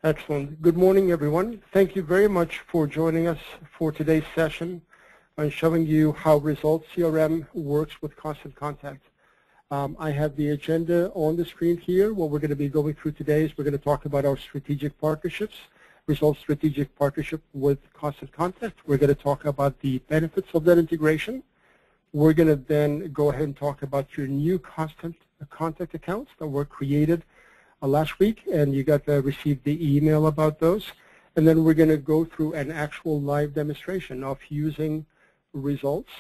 Excellent. Good morning, everyone. Thank you very much for joining us for today's session on showing you how Results CRM works with Constant Contact. I have the agenda on the screen here. What we're going to be going through today is we're going to talk about our strategic partnerships, Results strategic partnership with Constant Contact. We're going to talk about the benefits of that integration. We're going to then go ahead and talk about your new Constant Contact accounts that were created last week, and you got to receive the email about those. And then we're going to go through an actual live demonstration of using Results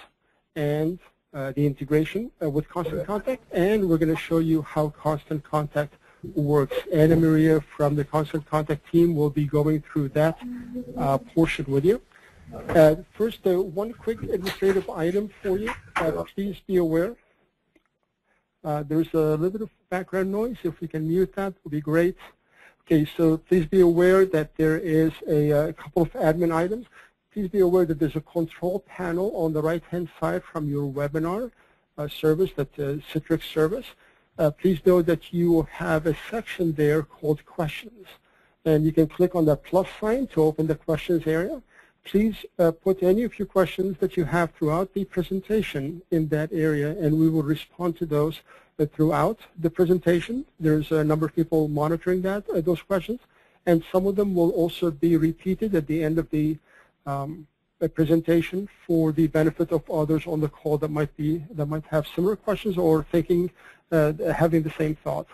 and the integration with Constant Contact, and we're going to show you how Constant Contact works. Anna Maria from the Constant Contact team will be going through that portion with you. First, one quick administrative item for you. Please be aware. There's a little bit of background noise. If we can mute that, would be great. Okay, so please be aware that there is a couple of admin items. Please be aware that there's a control panel on the right-hand side from your webinar service, that's a Citrix service. Please know that you have a section there called Questions, and you can click on that plus sign to open the questions area. Please put any of your questions that you have throughout the presentation in that area, and we will respond to those throughout the presentation. There's a number of people monitoring that, those questions, and some of them will also be repeated at the end of the presentation for the benefit of others on the call that might have similar questions or thinking, having the same thought.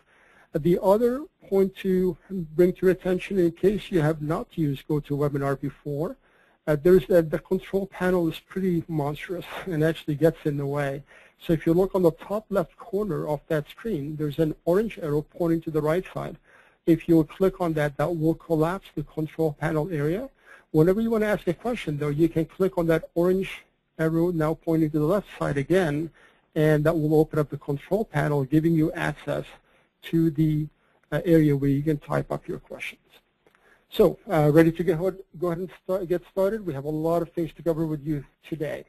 The other point to bring to your attention, in case you have not used GoToWebinar before, the control panel is pretty monstrous and actually gets in the way. So if you look on the top left corner of that screen, there's an orange arrow pointing to the right side. If you click on that, that will collapse the control panel area. Whenever you want to ask a question, though, you can click on that orange arrow now pointing to the left side again, and that will open up the control panel, giving you access to the area where you can type up your questions. So, ready to go ahead and get started? We have a lot of things to cover with you today.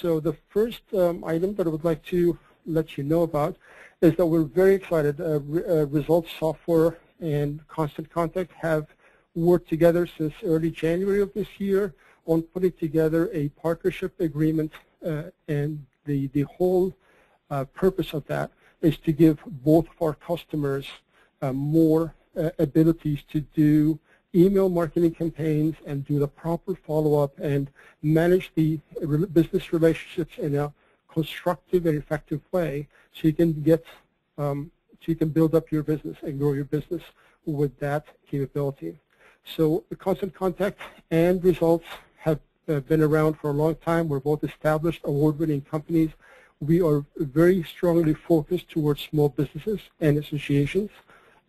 So the first item that I would like to let you know about is that we're very excited. Results Software and Constant Contact have worked together since early January of this year on putting together a partnership agreement, and the whole purpose of that is to give both of our customers more abilities to do email marketing campaigns and do the proper follow-up and manage the business relationships in a constructive and effective way, so you can get so you can build up your business and grow your business with that capability. So the Constant Contact and Results have been around for a long time. We're both established, award-winning companies. We are very strongly focused towards small businesses and associations,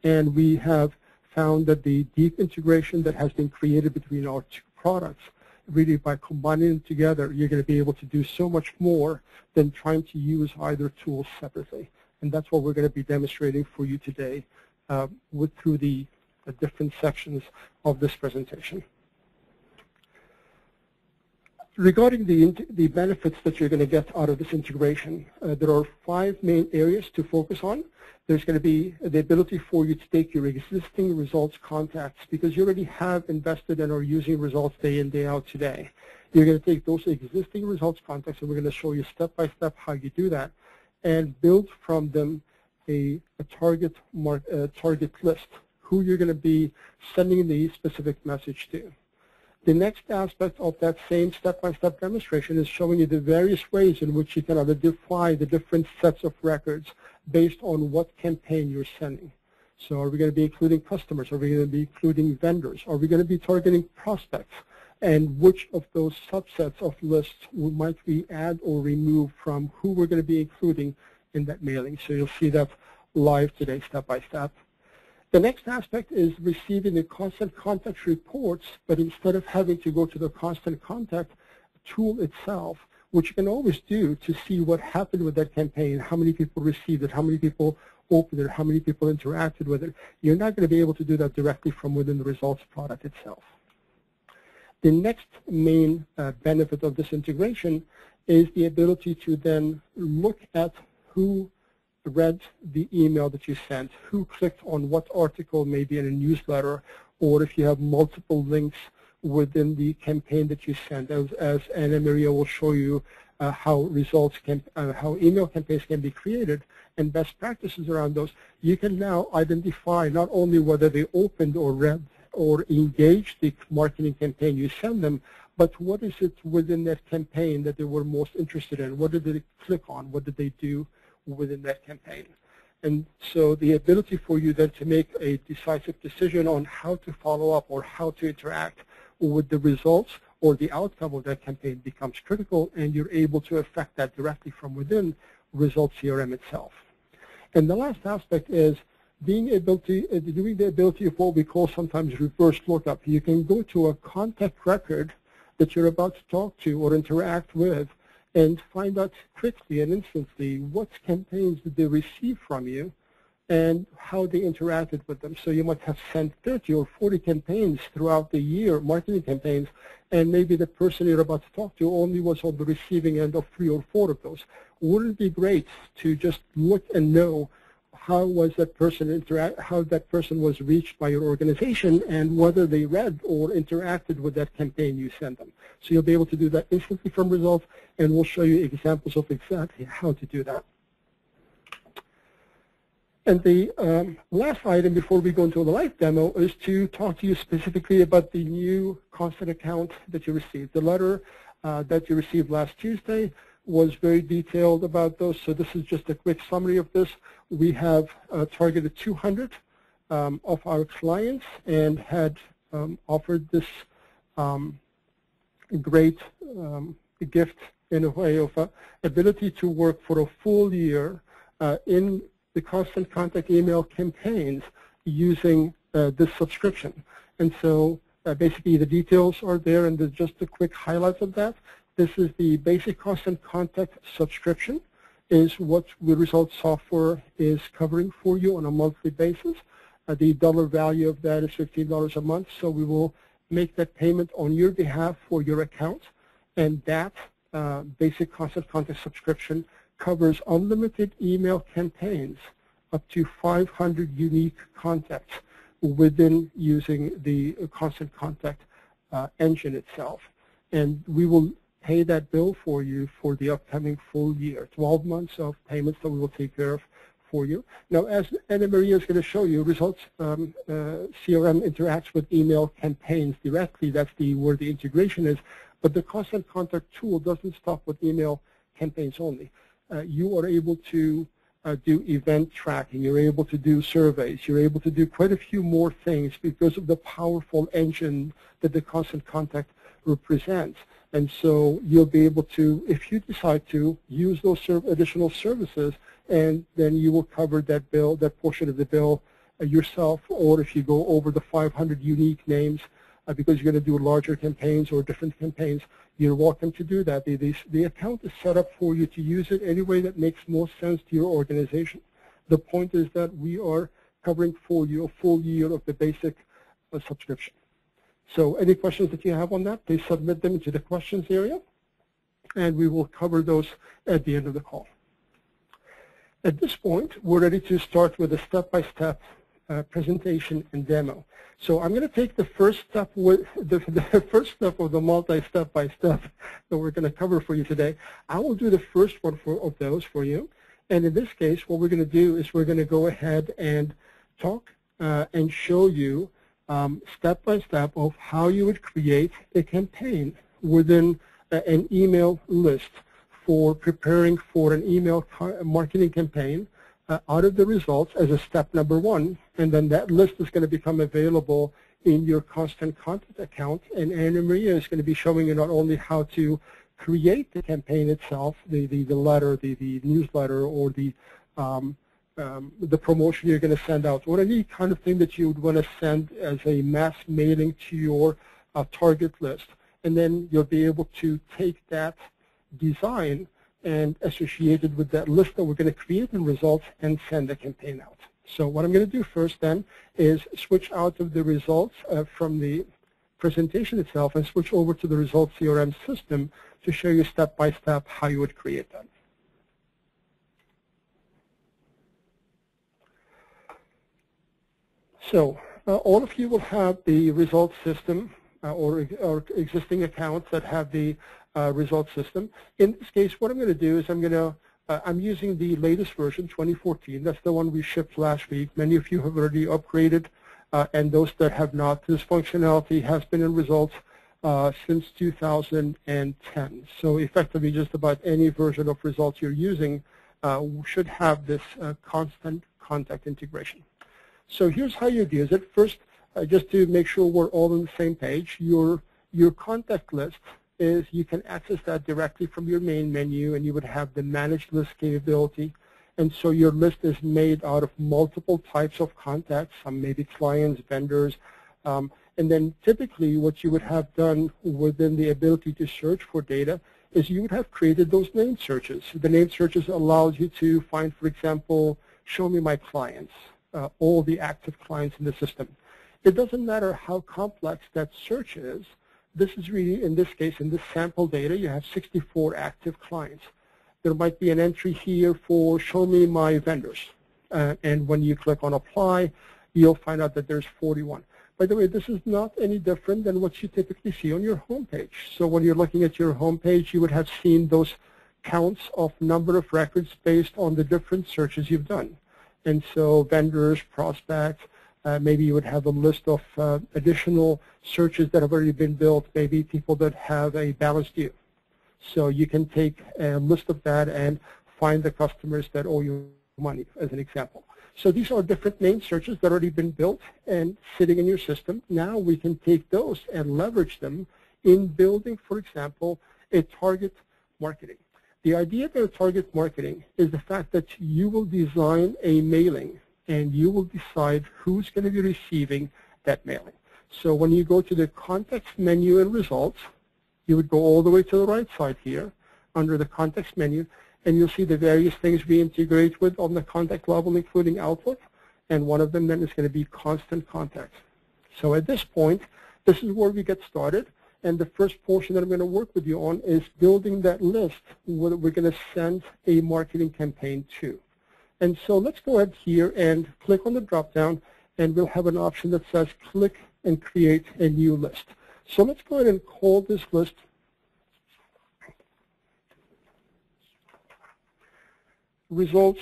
and we have found that the deep integration that has been created between our two products, really by combining them together, you're going to be able to do so much more than trying to use either tool separately. And that's what we're going to be demonstrating for you today through the different sections of this presentation. Regarding the benefits that you're going to get out of this integration, there are 5 main areas to focus on. There's going to be the ability for you to take your existing Results contacts, because you already have invested and are using Results day in, day out today. You're going to take those existing Results contacts, and we're going to show you step-by-step how you do that, and build from them a target list, who you're going to be sending the specific message to. The next aspect of that same step-by-step demonstration is showing you the various ways in which you can identify the different sets of records based on what campaign you're sending. So are we going to be including customers? Are we going to be including vendors? Are we going to be targeting prospects? And which of those subsets of lists might we add or remove from who we're going to be including in that mailing? So you'll see that live today, step-by-step. The next aspect is receiving the Constant Contact reports, but instead of having to go to the Constant Contact tool itself, which you can always do to see what happened with that campaign, how many people received it, how many people opened it, how many people interacted with it. You're not going to be able to do that directly from within the Results product itself. The next main benefit of this integration is the ability to then look at who read the email that you sent, who clicked on what article, maybe in a newsletter or if you have multiple links within the campaign that you send. As Anna Maria will show you how how email campaigns can be created and best practices around those, you can now identify not only whether they opened or read or engaged the marketing campaign you send them, but what is it within that campaign that they were most interested in? What did they click on? What did they do within that campaign? And so the ability for you then to make a decisive decision on how to follow up or how to interact with the results or the outcome of that campaign becomes critical, and you're able to affect that directly from within Results CRM itself. And the last aspect is doing the ability of what we call sometimes reverse lookup. You can go to a contact record that you're about to talk to or interact with and find out quickly and instantly what campaigns did they receive from you and how they interacted with them. So you might have sent 30 or 40 campaigns throughout the year, marketing campaigns, and maybe the person you're about to talk to only was on the receiving end of 3 or 4 of those. Wouldn't it be great to just look and know how that person was reached by your organization and whether they read or interacted with that campaign you sent them. So you'll be able to do that instantly from results, and we'll show you examples of exactly how to do that. And the last item before we go into the live demo is to talk to you specifically about the new constant account that you received. The letter that you received last Tuesday was very detailed about those, so this is just a quick summary of this. We have targeted 200 of our clients and had offered this great gift in a way of ability to work for a full year in the constant contact email campaigns using this subscription. And so basically the details are there, and there's just a quick highlights of that. This is the basic constant contact subscription, is what the Results software is covering for you on a monthly basis. The dollar value of that is $15 a month, so we will make that payment on your behalf for your account. And that basic constant contact subscription covers unlimited email campaigns up to 500 unique contacts within using the constant contact engine itself. And we will pay that bill for you for the upcoming full year, 12 months of payments that we will take care of for you. Now, as Anna Maria is going to show you, Results CRM interacts with email campaigns directly. That's where the integration is. But the constant contact tool doesn't stop with email campaigns only. You are able to do event tracking. You're able to do surveys. You're able to do quite a few more things because of the powerful engine that the constant contact represents. And so you'll be able to, if you decide to, use those additional services, and then you will cover that bill, that portion of the bill yourself, or if you go over the 500 unique names because you're going to do larger campaigns or different campaigns, you're welcome to do that. The account is set up for you to use it any way that makes most sense to your organization. The point is that we are covering for you a full year of the basic subscription. So any questions that you have on that, please submit them into the questions area, and we will cover those at the end of the call. At this point, we're ready to start with a step-by-step presentation and demo. So I'm going to take the first step with the first step of the multi-step-by-step that we're going to cover for you today. I will do the first one of those for you. And in this case, what we're going to do is we're going to go ahead and talk and show you step-by-step of how you would create a campaign within an email list for preparing for an email marketing campaign out of the results as a step number one. And then that list is going to become available in your constant contact account. And Anna Maria is going to be showing you not only how to create the campaign itself, the letter, the newsletter, or the promotion you're going to send out, or any kind of thing that you would want to send as a mass mailing to your target list. And then you'll be able to take that design and associate it with that list that we're going to create in results and send the campaign out. So what I'm going to do first then is switch out of the results from the presentation itself and switch over to the Results CRM system to show you step-by-step how you would create that. So all of you will have the results system or existing accounts that have the results system. In this case, what I'm going to do is I'm using the latest version, 2014. That's the one we shipped last week. Many of you have already upgraded, and those that have not, this functionality has been in results since 2010. So effectively, just about any version of results you're using should have this constant contact integration. So here's how you use it. First, just to make sure we're all on the same page, your contact list is you can access that directly from your main menu, and you would have the managed list capability. And so your list is made out of multiple types of contacts, some maybe clients, vendors, and then typically what you would have done within the ability to search for data is you would have created those name searches. The name searches allows you to find, for example, show me my clients, all the active clients in the system. It doesn't matter how complex that search is. This is really, in this case, in this sample data, you have 64 active clients. There might be an entry here for show me my vendors. And when you click on apply, you'll find out that there's 41. By the way, this is not any different than what you typically see on your home page. So when you're looking at your home page, you would have seen those counts of number of records based on the different searches you've done. And so vendors, prospects, maybe you would have a list of additional searches that have already been built, maybe people that have a balance due. So you can take a list of that and find the customers that owe you money, as an example. So these are different name searches that have already been built and sitting in your system. Now we can take those and leverage them in building, for example, a target marketing. The idea of a target marketing is the fact that you will design a mailing and you will decide who's going to be receiving that mailing. So when you go to the context menu in results, you would go all the way to the right side here under the context menu, and you'll see the various things we integrate with on the contact level, including Outlook, and one of them then is going to be constant contact. So at this point, this is where we get started, and the first portion that I'm going to work with you on is building that list where we're going to send a marketing campaign to. And so let's go ahead here and click on the drop-down, and we'll have an option that says click and create a new list. So let's go ahead and call this list Results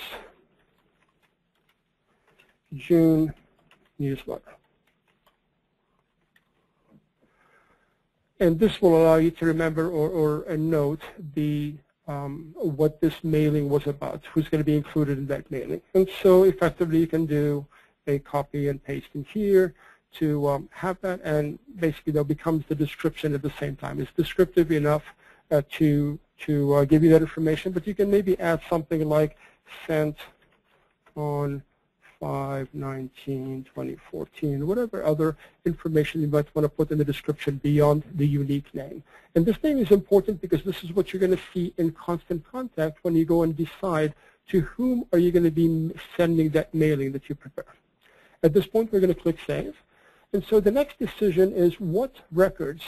June newsletter. And this will allow you to remember or note the what this mailing was about, who's going to be included in that mailing. And so effectively you can do a copy and paste in here to have that, and basically that becomes the description at the same time. It's descriptive enough to give you that information, but you can maybe add something like sent on 5/19/2014, whatever other information you might want to put in the description beyond the unique name. And this name is important because this is what you're going to see in constant contact when you go and decide to whom are you going to be sending that mailing that you prepare. At this point, we're going to click Save. And so the next decision is what record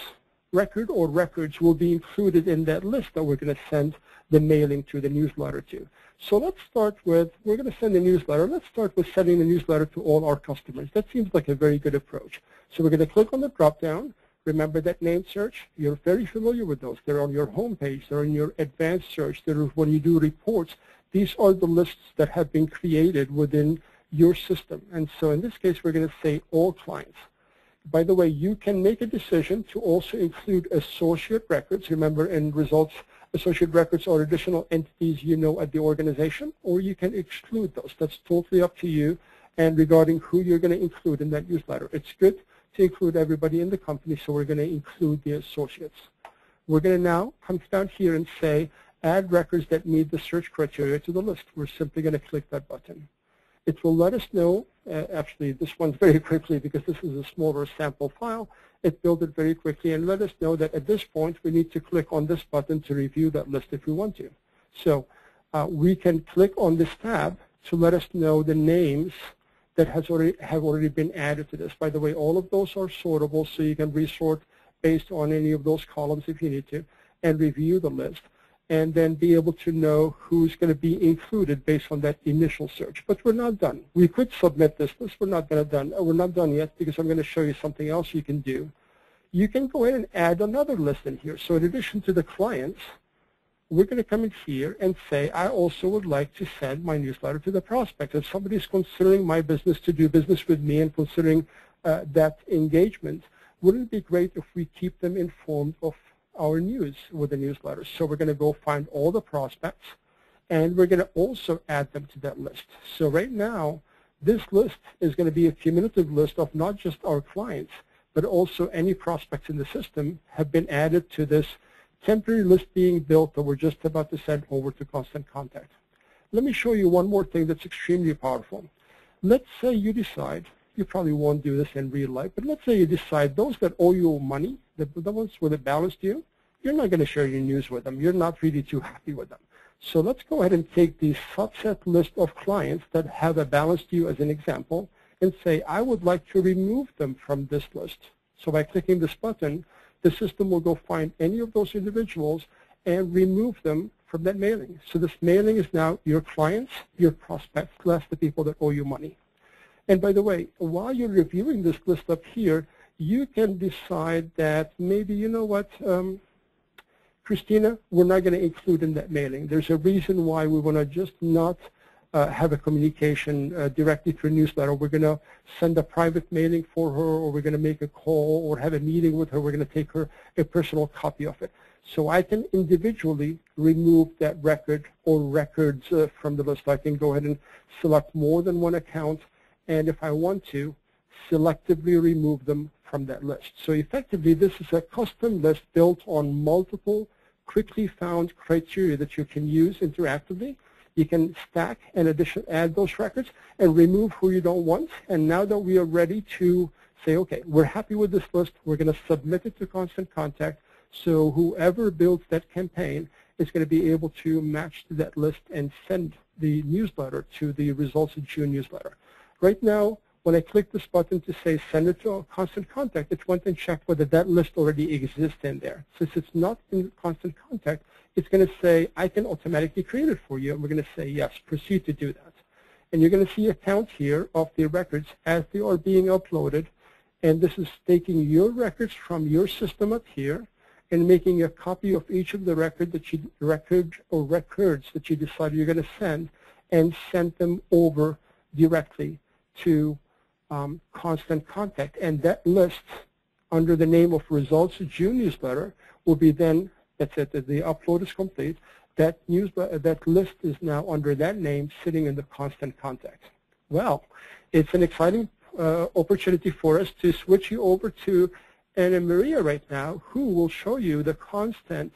or records will be included in that list that we're going to send the mailing to, the newsletter to. So let's start with, we're going to send a newsletter. Let's start with sending the newsletter to all our customers. That seems like a very good approach. So we're going to click on the drop-down. Remember that name search? You're very familiar with those. They're on your home page. They're in your advanced search. They're when you do reports. These are the lists that have been created within your system. And so in this case, we're going to say all clients. By the way, you can make a decision to also include associate records. Remember, in results, associate records are additional entities you know at the organization, or you can exclude those. That's totally up to you and regarding who you're going to include in that newsletter. It's good to include everybody in the company, so we're going to include the associates. We're going to now come down here and say, add records that meet the search criteria to the list. We're simply going to click that button. It will let us know, actually this one's very quickly because this is a smaller sample file. It built it very quickly and let us know that at this point we need to click on this button to review that list if we want to. So we can click on this tab to let us know the names that have already been added to this. By the way, all of those are sortable, so you can resort based on any of those columns if you need to and review the list. and then be able to know who's going to be included based on that initial search. But we're not done. We could submit this list. We're not done yet, because I'm going to show you something else you can do. You can go ahead and add another list in here. So in addition to the clients, we're going to come in here and say, I also would like to send my newsletter to the prospect. If somebody's considering my business to do business with me and considering that engagement, wouldn't it be great if we keep them informed of our news with the newsletter? So we're going to go find all the prospects, and we're going to also add them to that list. So right now, this list is going to be a cumulative list of not just our clients, but also any prospects in the system have been added to this temporary list being built that we're just about to send over to Constant Contact. Let me show you one more thing that's extremely powerful. Let's say you decide, you probably won't do this in real life, but let's say you decide those that owe you money, the ones with a balance due, you're not going to share your news with them. You're not really too happy with them. So let's go ahead and take the subset list of clients that have a balance due as an example and say, I would like to remove them from this list. So by clicking this button, the system will go find any of those individuals and remove them from that mailing. So this mailing is now your clients, your prospects, less the people that owe you money. And by the way, while you're reviewing this list up here, you can decide that maybe, you know what, Christina, we're not going to include in that mailing. There's a reason why we want to just not have a communication directly through newsletter. We're going to send a private mailing for her, or we're going to make a call or have a meeting with her. We're going to take her a personal copy of it. So I can individually remove that record or records from the list. I can go ahead and select more than one account, and if I want to, selectively remove them from that list. So effectively, this is a custom list built on multiple quickly found criteria that you can use interactively. You can stack and add those records and remove who you don't want. And now that we are ready to say, okay, we're happy with this list, we're going to submit it to Constant Contact. So whoever builds that campaign is going to be able to match to that list and send the newsletter to the Results in June newsletter. Right now, when I click this button to say send it to Constant Contact, it went and checked whether that list already exists in there. Since it's not in Constant Contact, it's going to say, I can automatically create it for you. And we're going to say, yes, proceed to do that. And you're going to see a count here of the records as they are being uploaded. And this is taking your records from your system up here and making a copy of each of the records that you decide you're going to send, and send them over directly to Constant Contact. And that list, under the name of Results June newsletter, will be then, that's it, the upload is complete. That list is now under that name, sitting in the Constant Contact. Well, it's an exciting opportunity for us to switch you over to Anna Maria right now, who will show you the Constant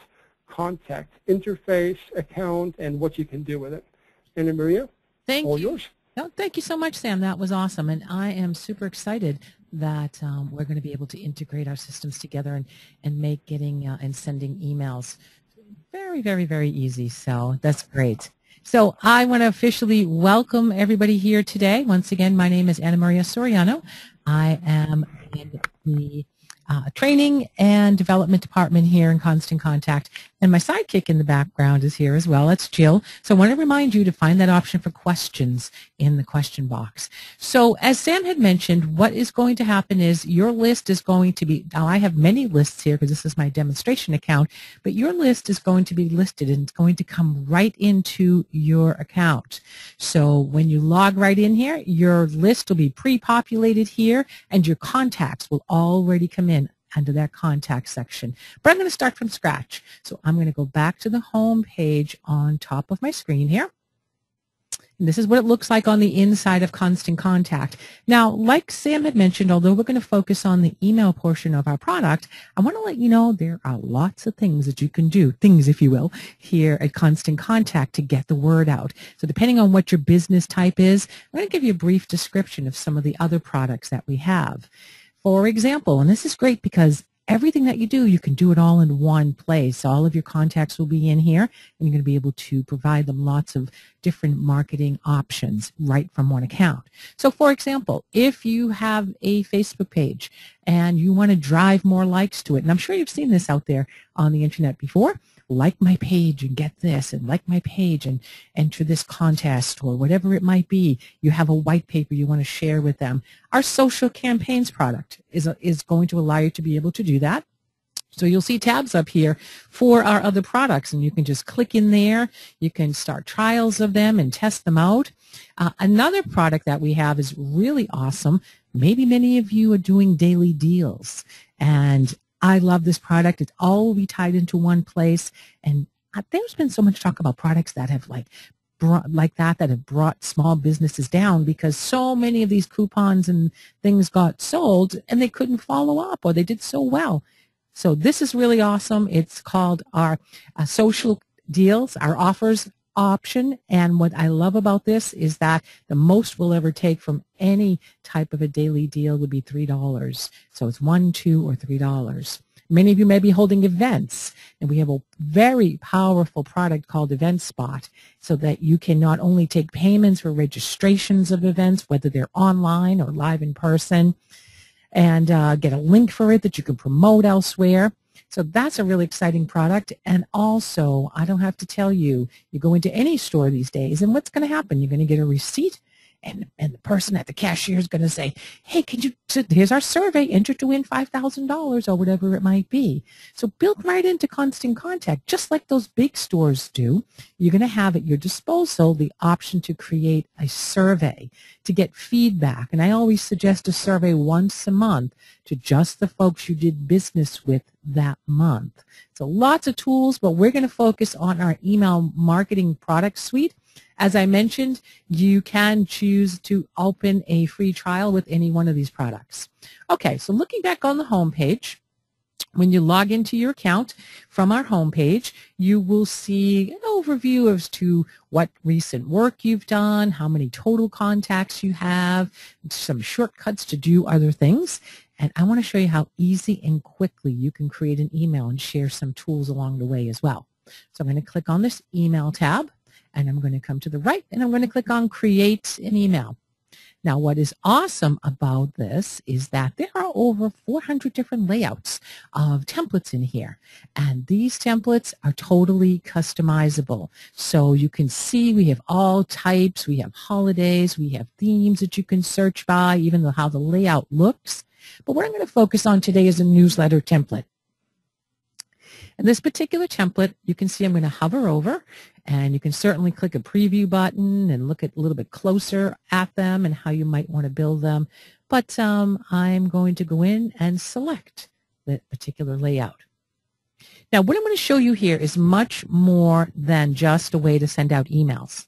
Contact interface, account, and what you can do with it. Anna Maria, all yours. No, thank you so much, Sam. That was awesome. And I am super excited that we're going to be able to integrate our systems together and make getting and sending emails very, very, very easy. So that's great. So I want to officially welcome everybody here today. Once again, my name is Anna Maria Soriano. I am in the training and development department here in Constant Contact. And my sidekick in the background is here as well. It's Jill. So I want to remind you to find that option for questions in the question box. So as Sam had mentioned, what is going to happen is your list is going to be, now I have many lists here because this is my demonstration account, but your list is going to be listed and it's going to come right into your account. So when you log right in here, your list will be pre-populated here and your contacts will already come in under that contact section. But I'm going to start from scratch. So I'm going to go back to the home page on top of my screen here. And this is what it looks like on the inside of Constant Contact. Now, like Sam had mentioned, although we're going to focus on the email portion of our product, I want to let you know there are lots of things that you can do, things if you will, here at Constant Contact to get the word out. So depending on what your business type is, I'm going to give you a brief description of some of the other products that we have. For example, and this is great because everything that you do, you can do it all in one place. All of your contacts will be in here, and you're going to be able to provide them lots of different marketing options right from one account. So, for example, if you have a Facebook page and you want to drive more likes to it, and I'm sure you've seen this out there on the internet before, like my page and get this, and like my page and enter this contest, or whatever it might be. You have a white paper you want to share with them. Our social campaigns product is going to allow you to be able to do that. So you'll see tabs up here for our other products, and you can just click in there. You can start trials of them and test them out. Another product that we have is really awesome. Maybe many of you are doing daily deals, and I love this product. It's all be tied into one place, and there's been so much talk about products that have that have brought small businesses down because so many of these coupons and things got sold and they couldn't follow up, or they did so well. So this is really awesome. It's called our social deals, our offers option. And what I love about this is that the most we'll ever take from any type of a daily deal would be $3. So it's $1, $2, or $3. Many of you may be holding events, and we have a very powerful product called Event Spot, so that you can not only take payments for registrations of events, whether they're online or live in person, and get a link for it that you can promote elsewhere. So that's a really exciting product. And also, I don't have to tell you, you go into any store these days, and what's going to happen? You're going to get a receipt, and the person at the cashier is going to say, hey, here's our survey, enter to win $5,000 or whatever it might be. So built right into Constant Contact, just like those big stores do. You're going to have at your disposal the option to create a survey to get feedback. And I always suggest a survey once a month to just the folks you did business with that month. So lots of tools, but we're going to focus on our email marketing product suite. As I mentioned, you can choose to open a free trial with any one of these products. Okay, so looking back on the home page, when you log into your account from our home page, you will see an overview as to what recent work you've done, how many total contacts you have, some shortcuts to do other things. And I want to show you how easy and quickly you can create an email and share some tools along the way as well. So I'm going to click on this email tab, and I'm going to come to the right, and I'm going to click on Create an Email. Now, what is awesome about this is that there are over 400 different layouts of templates in here, and these templates are totally customizable. So you can see we have all types, we have holidays, we have themes that you can search by, even though how the layout looks. But what I'm going to focus on today is a newsletter template. And this particular template, you can see I'm going to hover over, and you can certainly click a preview button and look at a little bit closer at them and how you might want to build them. But I'm going to go in and select the particular layout. Now, what I'm going to show you here is much more than just a way to send out emails.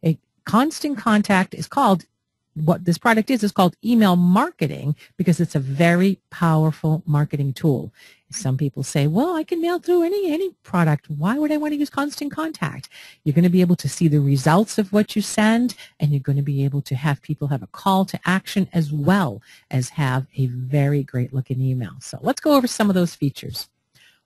A Constant Contact is called, what this product is called email marketing, because it's a very powerful marketing tool. Some people say, well, I can mail through any product. Why would I want to use Constant Contact? You're going to be able to see the results of what you send, and you're going to be able to have people have a call to action as well as have a very great looking email. So let's go over some of those features.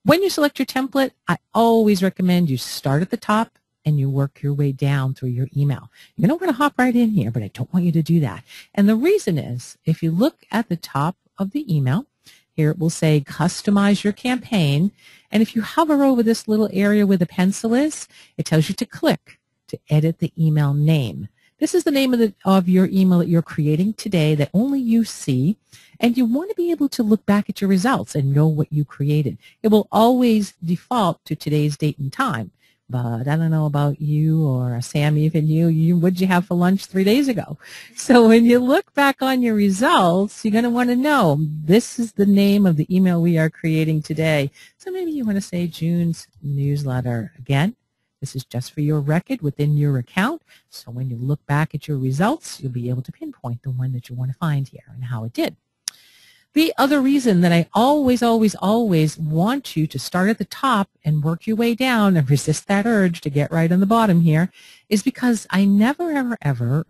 When you select your template, I always recommend you start at the top and you work your way down through your email. You're going to hop right in here, but I don't want you to do that. And the reason is, if you look at the top of the email, here it will say customize your campaign. And if you hover over this little area where the pencil is, it tells you to click to edit the email name. This is the name of your email that you're creating today that only you see. And you want to be able to look back at your results and know what you created. It will always default to today's date and time. But I don't know about you, or Sam, even you, what did you have for lunch 3 days ago? So when you look back on your results, you're going to want to know, this is the name of the email we are creating today. So maybe you want to say June's newsletter. Again, this is just for your record within your account. So when you look back at your results, you'll be able to pinpoint the one that you want to find here and how it did. The other reason that I always want you to start at the top and work your way down and resist that urge to get right on the bottom here is because I never, ever,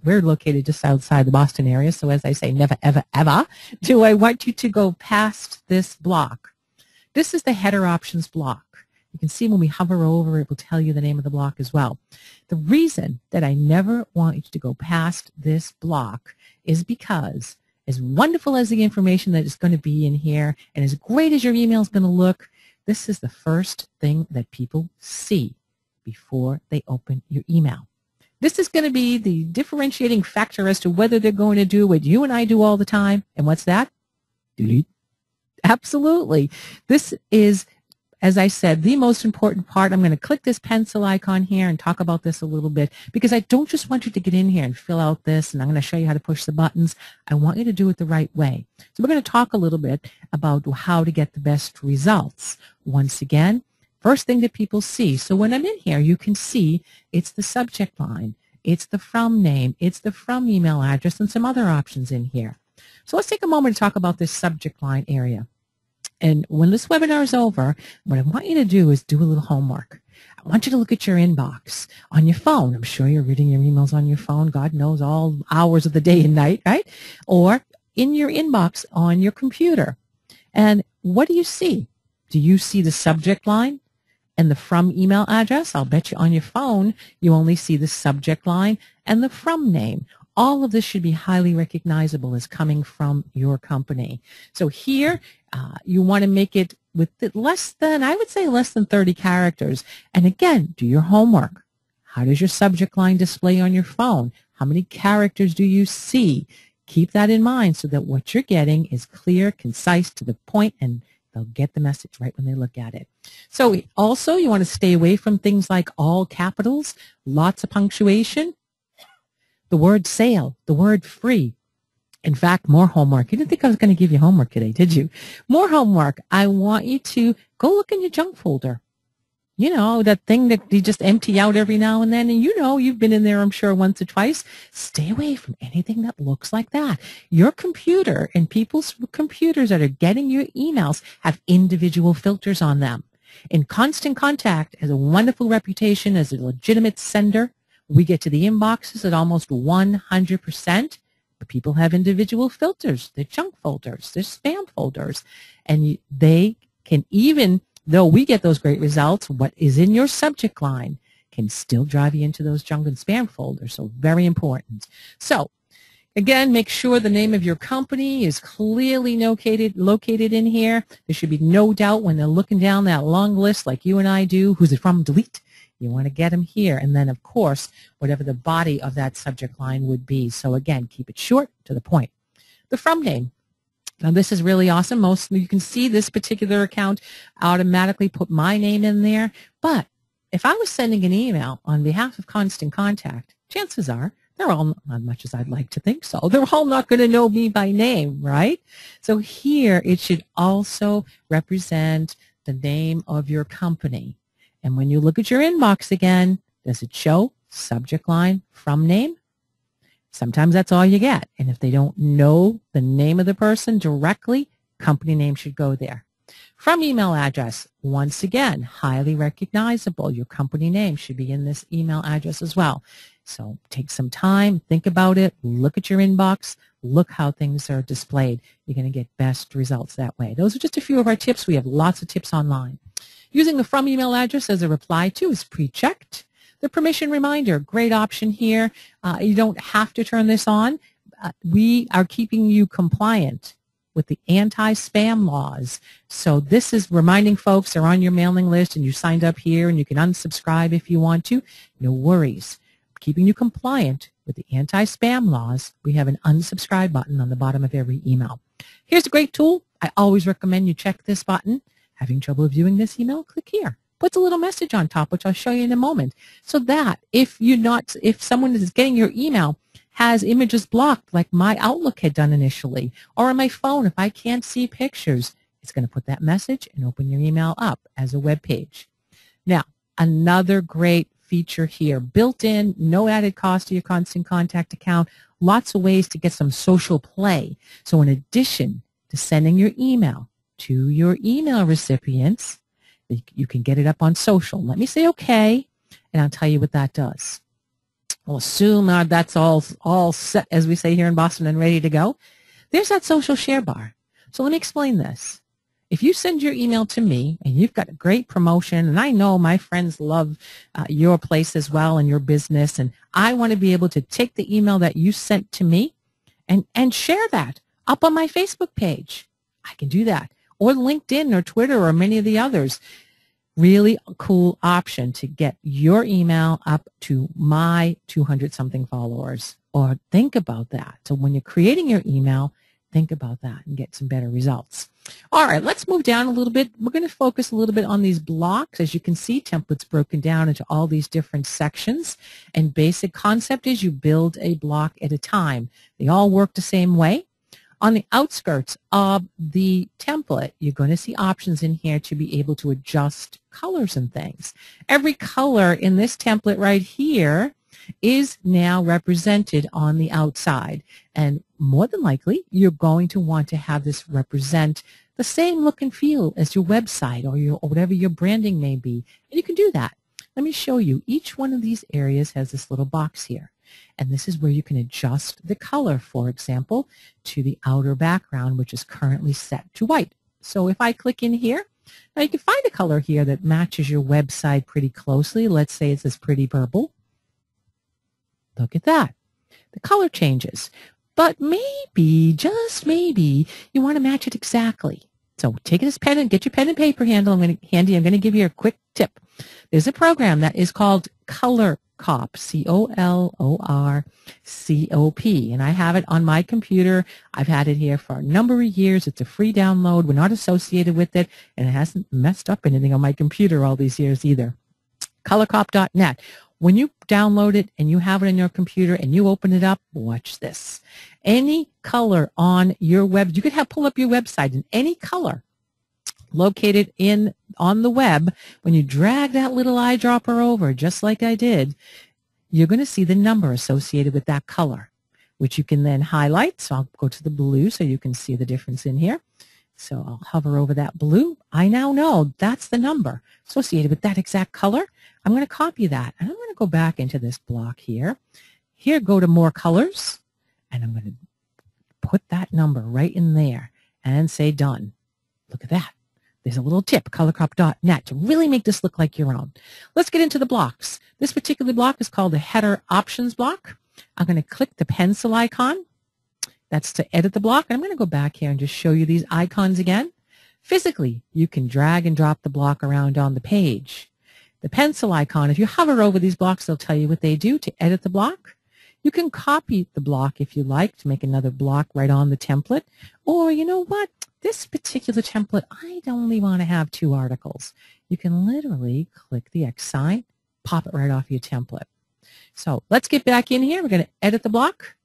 we're located just outside the Boston area, so as I say, never, ever, do I want you to go past this block. This is the header options block. You can see when we hover over, it will tell you the name of the block as well. The reason that I never want you to go past this block is because as wonderful as the information that is going to be in here and as great as your email is going to look, This is the first thing that people see before they open your email. This is going to be the differentiating factor as to whether they're going to do what you and I do all the time. And what's that? Delete. Absolutely. This is, as I said, the most important part. I'm going to click this pencil icon here and talk about this a little bit, because I don't just want you to get in here and fill out this, and I'm going to show you how to push the buttons. I want you to do it the right way. So we're going to talk a little bit about how to get the best results. Once again, first thing that people see. So when I'm in here, you can see it's the subject line, it's the from name, it's the from email address, and some other options in here. So let's take a moment to talk about this subject line area. And when this webinar is over, what I want you to do is do a little homework. I want you to look at your inbox on your phone. I'm sure you're reading your emails on your phone. God knows all hours of the day and night, right? Or in your inbox on your computer. And what do you see? Do you see the subject line and the from email address? I'll bet you on your phone you only see the subject line and the from name. All of this should be highly recognizable as coming from your company. So here, you want to make it with less than, I would say less than 30 characters. And again, do your homework. How does your subject line display on your phone? How many characters do you see? Keep that in mind so that what you're getting is clear, concise, to the point, and they'll get the message right when they look at it. So also, you want to stay away from things like all capitals, lots of punctuation, the word sale, the word free. In fact, more homework. You didn't think I was going to give you homework today, did you? More homework. I want you to go look in your junk folder. You know, that thing that you just empty out every now and then. And you know, you've been in there, I'm sure, once or twice. Stay away from anything that looks like that. Your computer and people's computers that are getting your emails have individual filters on them. In Constant Contact has a wonderful reputation as a legitimate sender. We get to the inboxes at almost 100%, but people have individual filters. They're junk folders, they're spam folders, and they can, even though we get those great results, what is in your subject line can still drive you into those junk and spam folders, so very important. So again, make sure the name of your company is clearly located in here. There should be no doubt when they're looking down that long list like you and I do, who's it from, delete. You want to get them here. And then, of course, whatever the body of that subject line would be. So, again, keep it short, to the point. The from name. Now, this is really awesome. You can see this particular account automatically put my name in there. But if I was sending an email on behalf of Constant Contact, chances are they're all, not much as I'd like to think so, they're all not going to know me by name, right? So here, it should also represent the name of your company. And when you look at your inbox again, does it show subject line, from name? Sometimes that's all you get. And if they don't know the name of the person directly, company name should go there. From email address, once again, highly recognizable. Your company name should be in this email address as well. So take some time, think about it, look at your inbox, look how things are displayed. You're going to get best results that way. Those are just a few of our tips. We have lots of tips online. Using the from email address as a reply to is pre-checked. The permission reminder, great option here. You don't have to turn this on. We are keeping you compliant with the anti-spam laws. So this is reminding folks they're on your mailing list and you signed up here and you can unsubscribe if you want to. No worries. Keeping you compliant with the anti-spam laws, we have an unsubscribe button on the bottom of every email. Here's a great tool. I always recommend you check this button. Having trouble viewing this email? Click here. Puts a little message on top, which I'll show you in a moment, so that if someone is getting your email has images blocked like my Outlook had done initially, or on my phone if I can't see pictures, it's going to put that message and open your email up as a web page. Now, another great feature here, built in, no added cost to your Constant Contact account, lots of ways to get some social play. So in addition to sending your email to your email recipients, you can get it up on social. Let me say okay, and I'll tell you what that does. We'll assume that's all set, as we say here in Boston, and ready to go. There's that social share bar. So let me explain this. If you send your email to me and you've got a great promotion, and I know my friends love your place as well and your business, and I want to be able to take the email that you sent to me and share that up on my Facebook page, I can do that. or LinkedIn or Twitter or many of the others. Really cool option to get your email up to my 200-something followers. Or think about that. So when you're creating your email, think about that and get some better results. All right, let's move down a little bit. We're going to focus a little bit on these blocks. As you can see, templates broken down into all these different sections. And basic concept is you build a block at a time. They all work the same way. On the outskirts of the template, you're going to see options in here to be able to adjust colors and things. Every color in this template right here is now represented on the outside. And more than likely, you're going to want to have this represent the same look and feel as your website or whatever your branding may be. And you can do that. Let me show you. Each one of these areas has this little box here. And this is where you can adjust the color, for example, to the outer background, which is currently set to white. So if I click in here, now you can find a color here that matches your website pretty closely. Let's say it's this pretty purple. Look at that. The color changes. But maybe, just maybe, you want to match it exactly. So take this pen and get your pen and paper handy. I'm going to give you a quick tip. There's a program that is called ColorCop, ColorCop, and I have it on my computer. I've had it here for a number of years. It's a free download. We're not associated with it, and it hasn't messed up anything on my computer all these years either. ColorCop.net. When you download it and you have it on your computer and you open it up, watch this. Any color on your web, you could pull up your website and any color located on the web, when you drag that little eyedropper over, just like I did, you're going to see the number associated with that color, which you can then highlight. So I'll go to the blue so you can see the difference in here. So I'll hover over that blue. I now know that's the number associated with that exact color. I'm going to copy that, and I'm going to go back into this block here. Here, go to More Colors, and I'm going to put that number right in there and say Done. Look at that. There's a little tip, ColorCop.net, to really make this look like your own. Let's get into the blocks. This particular block is called the Header Options block. I'm going to click the pencil icon. That's to edit the block. And I'm going to go back here and just show you these icons again. Physically, you can drag and drop the block around on the page. The pencil icon, if you hover over these blocks, they'll tell you what they do to edit the block. You can copy the block if you like to make another block right on the template. Or, you know what? This particular template, I only want to have 2 articles. You can literally click the X sign, pop it right off your template. So let's get back in here. We're going to edit the block.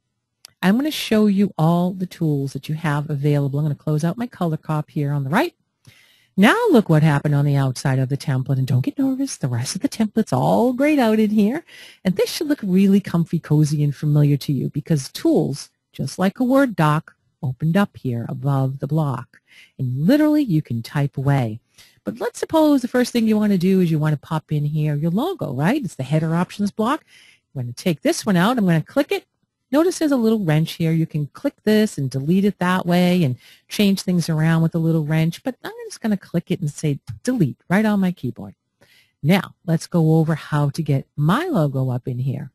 I'm going to show you all the tools that you have available. I'm going to close out my ColorCop here on the right. Now look what happened on the outside of the template, and don't get nervous. The rest of the template's all grayed out in here, and this should look really comfy, cozy, and familiar to you because tools, just like a Word doc, opened up here above the block, and literally you can type away. But let's suppose the first thing you want to do is you want to pop in here your logo, right? It's the Header Options block. I'm going to take this one out. I'm going to click it. Notice there's a little wrench here. You can click this and delete it that way and change things around with a little wrench, but I'm just going to click it and say delete right on my keyboard. Now, let's go over how to get my logo up in here.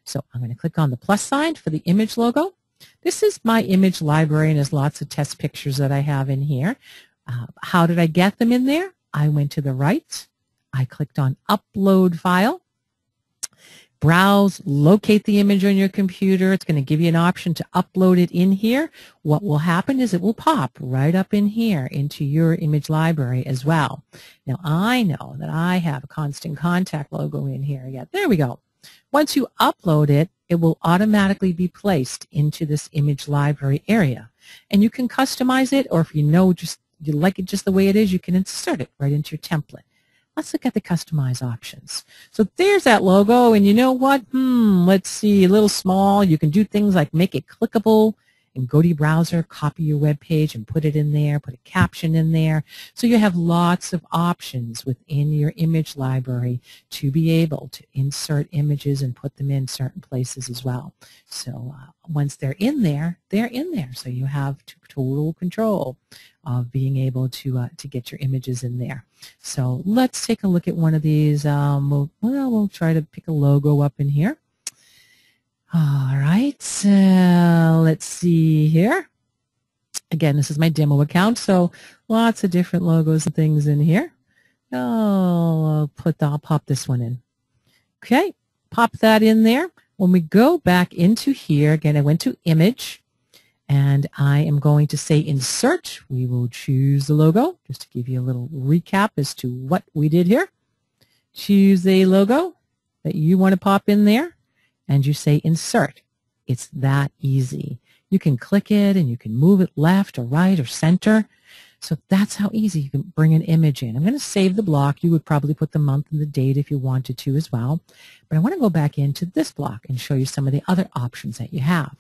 So I'm going to click on the plus sign for the image logo. This is my image library, and there's lots of test pictures that I have in here. How did I get them in there? I went to the right. I clicked on Upload File. Browse, locate the image on your computer. It's going to give you an option to upload it in here. What will happen is it will pop right up in here into your image library as well. Now, I know that I have a Constant Contact logo in here. Yeah, there we go. Once you upload it, it will automatically be placed into this image library area. And you can customize it, or if you know you like it just the way it is, you can insert it right into your template. Let's look at the customize options. So there's that logo, and you know what? Let's see, a little small. You can do things like make it clickable and go to your browser, copy your web page and put it in there, put a caption in there. So you have lots of options within your image library to be able to insert images and put them in certain places as well. So once they're in there, they're in there. So you have total control of being able to get your images in there. So let's take a look at one of these. We'll try to pick a logo up in here. All right, let's see here. Again, this is my demo account, so lots of different logos and things in here. I'll pop this one in. Okay, pop that in there. When we go back into here, again, I went to image, and I am going to say insert. We will choose the logo, just to give you a little recap as to what we did here. Choose a logo that you want to pop in there, and you say insert. It's that easy. You can click it, and you can move it left or right or center. So that's how easy you can bring an image in. I'm going to save the block. You would probably put the month and the date if you wanted to as well. But I want to go back into this block and show you some of the other options that you have.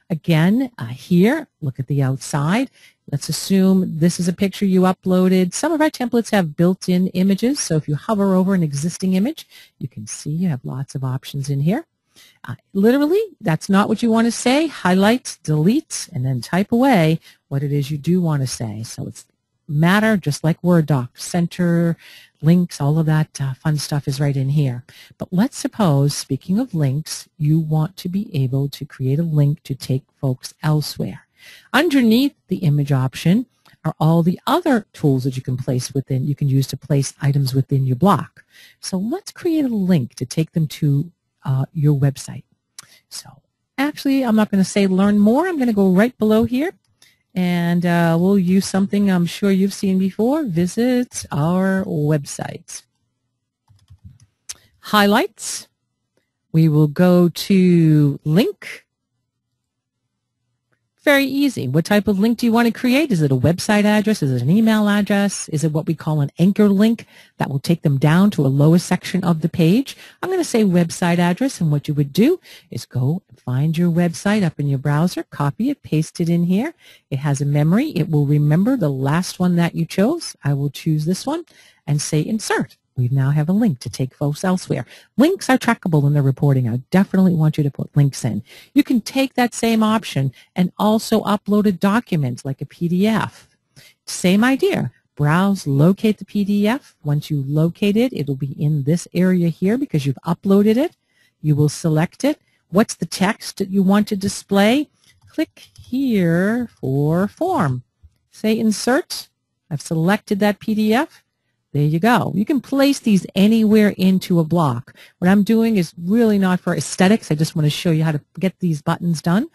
Again, here, look at the outside. Let's assume this is a picture you uploaded. Some of our templates have built-in images. So if you hover over an existing image, you can see you have lots of options in here. Literally, that's not what you want to say. Highlight, delete, and then type away what it is you do want to say. So it's matter, just like Word doc, center, links, all of that fun stuff is right in here. But let's suppose, speaking of links, you want to be able to create a link to take folks elsewhere. Underneath the image option are all the other tools that you can place within, you can use to place items within your block. So let's create a link to take them to your website. So actually, I'm not going to say learn more. I'm going to go right below here, and we'll use something I'm sure you've seen before. Visit our website. Highlights. We will go to link. Very easy. What type of link do you want to create? Is it a website address? Is it an email address? Is it what we call an anchor link that will take them down to a lower section of the page? I'm going to say website address, and what you would do is go and find your website up in your browser, copy it, paste it in here. It has a memory. It will remember the last one that you chose. I will choose this one and say insert. We now have a link to take folks elsewhere. Links are trackable in the reporting. I definitely want you to put links in. You can take that same option and also upload a document like a PDF. Same idea. Browse, locate the PDF. Once you locate it, it'll be in this area here because you've uploaded it. You will select it. What's the text that you want to display? Click here for form. Say insert. I've selected that PDF. There you go. You can place these anywhere into a block. What I'm doing is really not for aesthetics. I just want to show you how to get these buttons done.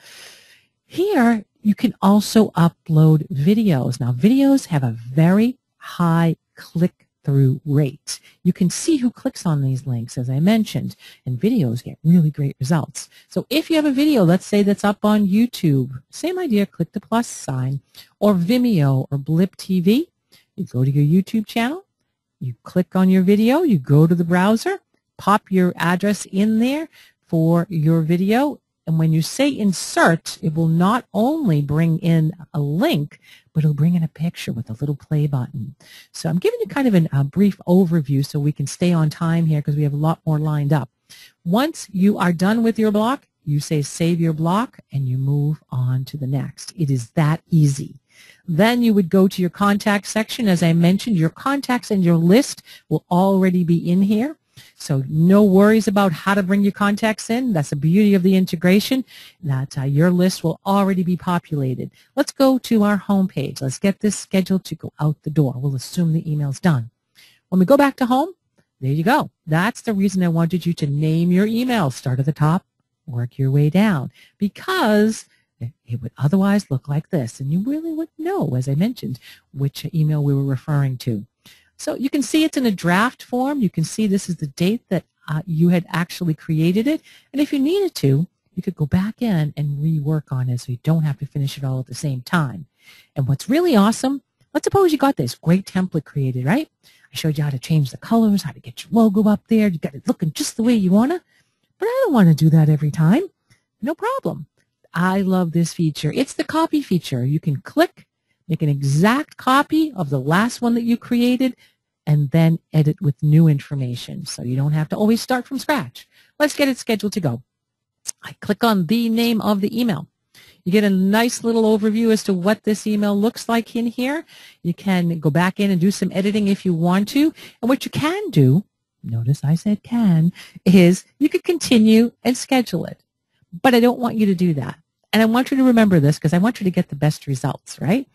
Here, you can also upload videos. Now, videos have a very high click-through rate. You can see who clicks on these links, as I mentioned, and videos get really great results. So if you have a video, let's say that's up on YouTube, same idea, click the plus sign, or Vimeo or Blip TV. You go to your YouTube channel. You click on your video, you go to the browser, pop your address in there for your video, and when you say insert, it will not only bring in a link, but it'll bring in a picture with a little play button. So I'm giving you kind of a brief overview so we can stay on time here because we have a lot more lined up. Once you are done with your block, you say save your block, and you move on to the next. It is that easy. Then you would go to your contact section. As I mentioned, your contacts and your list will already be in here. So no worries about how to bring your contacts in. That's the beauty of the integration, that your list will already be populated. Let's go to our home page. Let's get this scheduled to go out the door. We'll assume the email's done. When we go back to home, there you go. That's the reason I wanted you to name your email. Start at the top, work your way down, because it would otherwise look like this, and you really wouldn't know, as I mentioned, which email we were referring to. So you can see it's in a draft form. You can see this is the date that you had actually created it, and if you needed to, you could go back in and rework on it so you don't have to finish it all at the same time. And what's really awesome, let's suppose you got this great template created, right? I showed you how to change the colors, how to get your logo up there. You got it looking just the way you want to, but I don't want to do that every time. No problem. I love this feature. It's the copy feature. You can click, make an exact copy of the last one that you created, and then edit with new information. So you don't have to always start from scratch. Let's get it scheduled to go. I click on the name of the email. You get a nice little overview as to what this email looks like in here. You can go back in and do some editing if you want to. And what you can do, notice I said can, is you could continue and schedule it. But I don't want you to do that. And I want you to remember this because I want you to get the best results, right?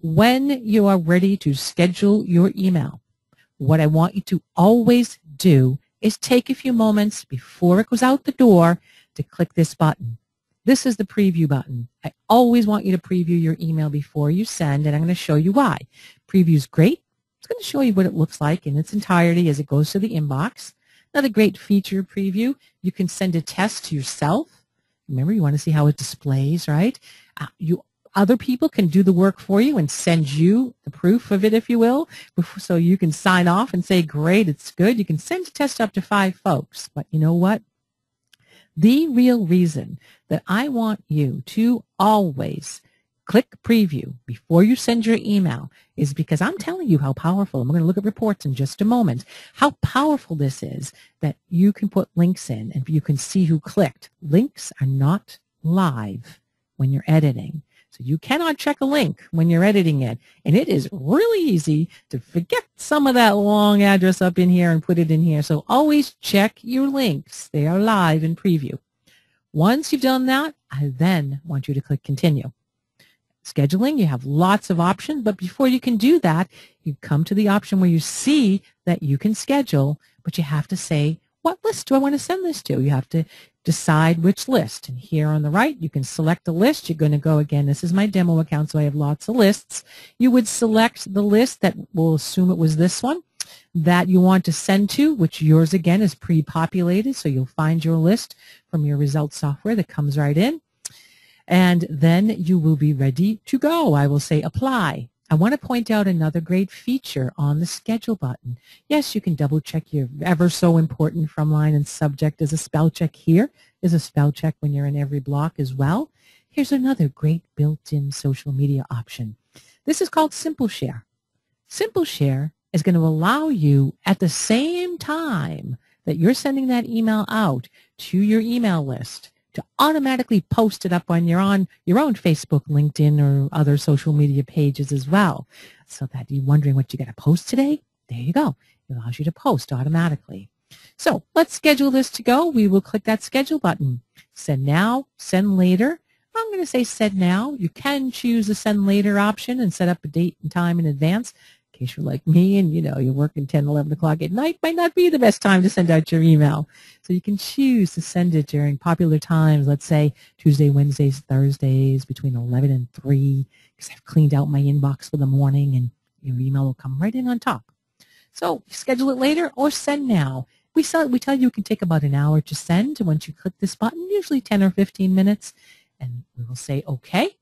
When you are ready to schedule your email, what I want you to always do is take a few moments before it goes out the door to click this button. This is the preview button. I always want you to preview your email before you send, and I'm going to show you why. Preview is great. It's going to show you what it looks like in its entirety as it goes to the inbox. Another great feature of preview, you can send a test to yourself. Remember, you want to see how it displays, right? Other people can do the work for you and send you the proof of it, if you will, so you can sign off and say, great, it's good. You can send a test up to 5 folks. But you know what? The real reason that I want you to always click preview before you send your email is because I'm telling you how powerful, and we're going to look at reports in just a moment, how powerful this is that you can put links in and you can see who clicked. Links are not live when you're editing. So you cannot check a link when you're editing it. And it is really easy to forget some of that long address up in here and put it in here. So always check your links. They are live in preview. Once you've done that, I then want you to click continue. Scheduling, you have lots of options, but before you can do that, you come to the option where you see that you can schedule, but you have to say, what list do I want to send this to? You have to decide which list. And here on the right, you can select a list. You're going to go again. This is my demo account, so I have lots of lists. You would select the list that we'll assume it was this one that you want to send to, which yours again is pre-populated. So you'll find your list from your results software that comes right in. And then you will be ready to go. I will say apply. I want to point out another great feature on the schedule button. Yes, you can double check your ever so important from line and subject as a spell check. Here is a spell check when you're in every block as well. Here's another great built-in social media option. This is called Simple Share. Simple Share is going to allow you at the same time that you're sending that email out to your email list to automatically post it up on your own Facebook, LinkedIn, or other social media pages as well. So that you're wondering what you got to post today, there you go. It allows you to post automatically. So let's schedule this to go. We will click that schedule button. Send now, send later. I'm going to say send now. You can choose the send later option and set up a date and time in advance. In case you're like me and you're working 10, 11 o'clock at night, might not be the best time to send out your email. So you can choose to send it during popular times, let's say Tuesday, Wednesdays, Thursdays, between 11 and 3, because I've cleaned out my inbox for the morning and your email will come right in on top. So schedule it later or send now. We tell you it can take about an hour to send once you click this button, usually 10 or 15 minutes, and we will say okay.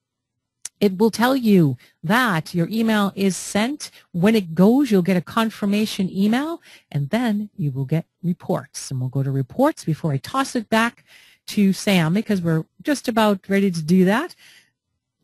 It will tell you that your email is sent. When it goes, you'll get a confirmation email, and then you will get reports. And we'll go to reports before I toss it back to Sam because we're just about ready to do that.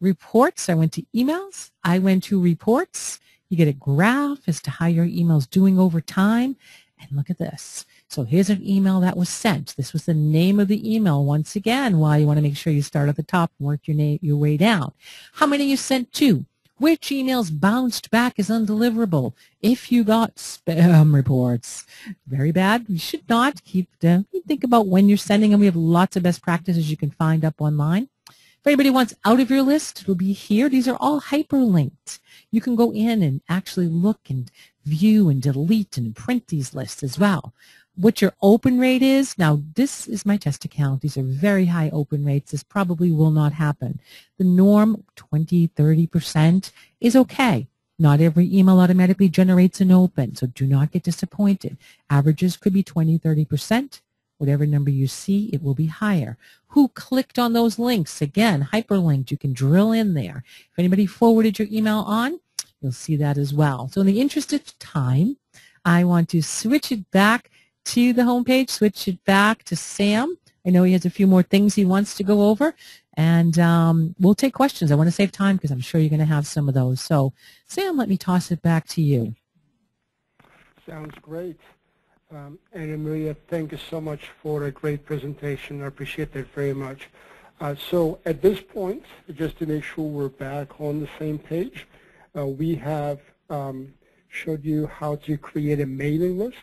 Reports, I went to emails. I went to reports. You get a graph as to how your email is doing over time. And look at this. So here's an email that was sent. This was the name of the email. Once again, why you want to make sure you start at the top and work your way down. How many you sent to? Which emails bounced back as undeliverable? If you got spam reports, very bad. You should not keep them. Think about when you're sending them. We have lots of best practices you can find up online. If anybody wants out of your list, it'll be here. These are all hyperlinked. You can go in and actually look and view and delete and print these lists as well. What your open rate is, now this is my test account. These are very high open rates. This probably will not happen. The norm, 20, 30% is okay. Not every email automatically generates an open, so do not get disappointed. Averages could be 20, 30%. Whatever number you see, it will be higher. Who clicked on those links? Again, hyperlinked. You can drill in there. If anybody forwarded your email on, you'll see that as well. So in the interest of time, I want to switch it back to the home page, switch it back to Sam. I know he has a few more things he wants to go over, and we'll take questions. I want to save time because I'm sure you're going to have some of those. So, Sam, let me toss it back to you. Sounds great. And Amelia, thank you so much for a great presentation. I appreciate that very much. So at this point, just to make sure we're back on the same page, we have showed you how to create a mailing list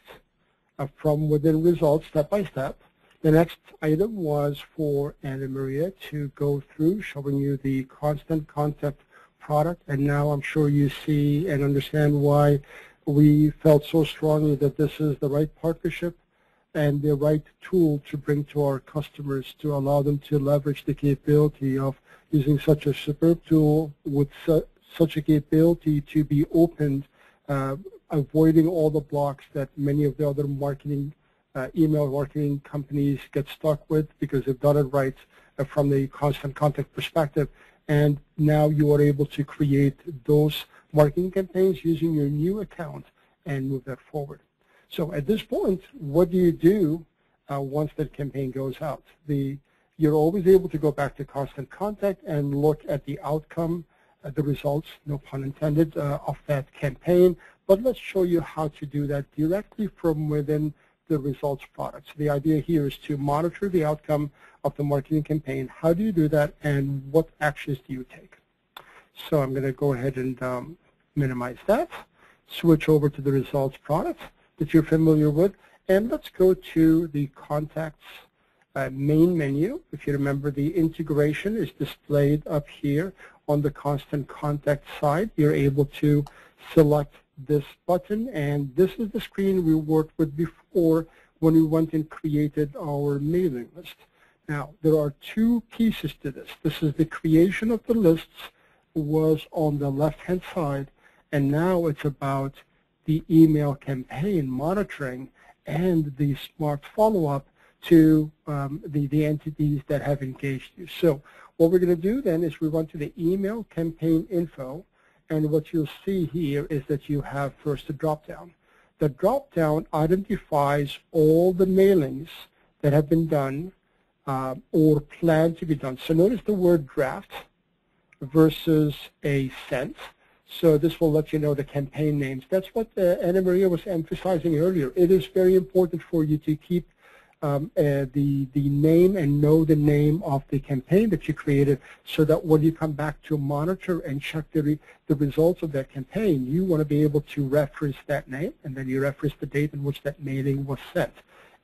from within Results step by step. The next item was for Anna Maria to go through showing you the constant contact product, and now I'm sure you see and understand why we felt so strongly that this is the right partnership and the right tool to bring to our customers to allow them to leverage the capability of using such a superb tool with such a capability to be opened, avoiding all the blocks that many of the other marketing email marketing companies get stuck with because they've done it right from the constant contact perspective. And now you are able to create those marketing campaigns using your new account and move that forward. So at this point, what do you do once that campaign goes out? You're always able to go back to constant contact and look at the outcome, the results, no pun intended, of that campaign. But let's show you how to do that directly from within the results product. So the idea here is to monitor the outcome of the marketing campaign. How do you do that, and what actions do you take? So I'm going to go ahead and minimize that, switch over to the results product that you're familiar with, and let's go to the contacts main menu. If you remember, the integration is displayed up here on the constant contact side. You're able to select this button, and this is the screen we worked with before when we went and created our mailing list. Now, there are two pieces to this. This is the creation of the lists was on the left-hand side, and now it's about the email campaign monitoring and the smart follow-up to the entities that have engaged you. So what we're going to do then is we run to the email campaign info, and what you'll see here is that you have first a drop-down. The drop-down identifies all the mailings that have been done or planned to be done. So notice the word draft versus a sent. So this will let you know the campaign names. That's what Anna Maria was emphasizing earlier. It is very important for you to keep the name and know the name of the campaign that you created, so that when you come back to monitor and check the results of that campaign, you want to be able to reference that name, and then you reference the date in which that mailing was sent,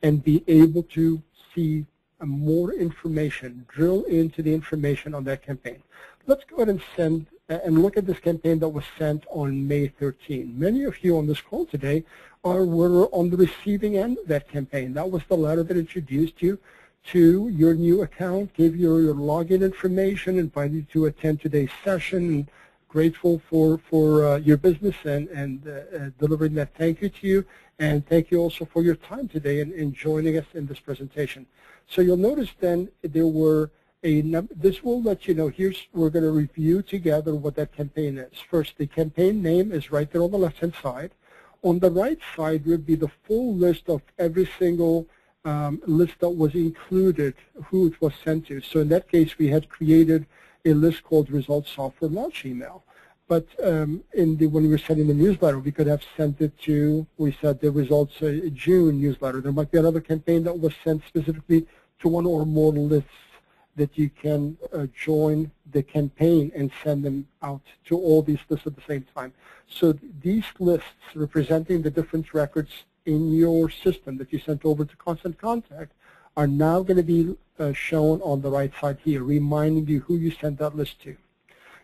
and be able to see more information, drill into the information on that campaign. Let's go ahead and send and look at this campaign that was sent on May 13. Many of you on this call today were on the receiving end of that campaign. That was the letter that introduced you to your new account, gave you your login information, invited you to attend today's session, and grateful for your business and delivering that thank you to you. And thank you also for your time today and joining us in this presentation. So you'll notice then there were this will let you know, we're going to review together what that campaign is. First, the campaign name is right there on the left-hand side. On the right side would be the full list of every single list that was included, who it was sent to. So in that case, we had created a list called Results Software Launch Email. But when we were sending the newsletter, we could have sent it to, we said the Results June newsletter. There might be another campaign that was sent specifically to one or more lists that you can join the campaign and send them out to all these lists at the same time. So these lists representing the different records in your system that you sent over to Constant Contact are now going to be shown on the right side here, reminding you who you sent that list to.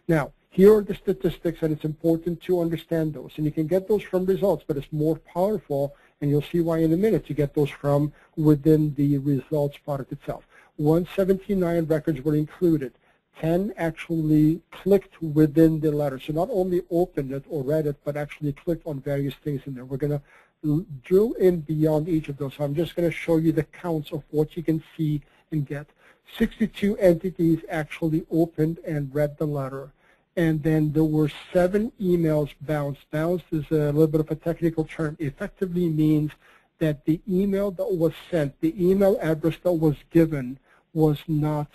Now, here are the statistics, and it's important to understand those. And you can get those from results, but it's more powerful, and you'll see why in a minute, to get those from within the results product itself. 179 records were included. 10 actually clicked within the letter. So not only opened it or read it, but actually clicked on various things in there. We're going to drill in beyond each of those. So I'm just going to show you the counts of what you can see and get. 62 entities actually opened and read the letter. And then there were 7 emails bounced. Bounced is a little bit of a technical term. It effectively means that the email that was sent, the email address that was given, was not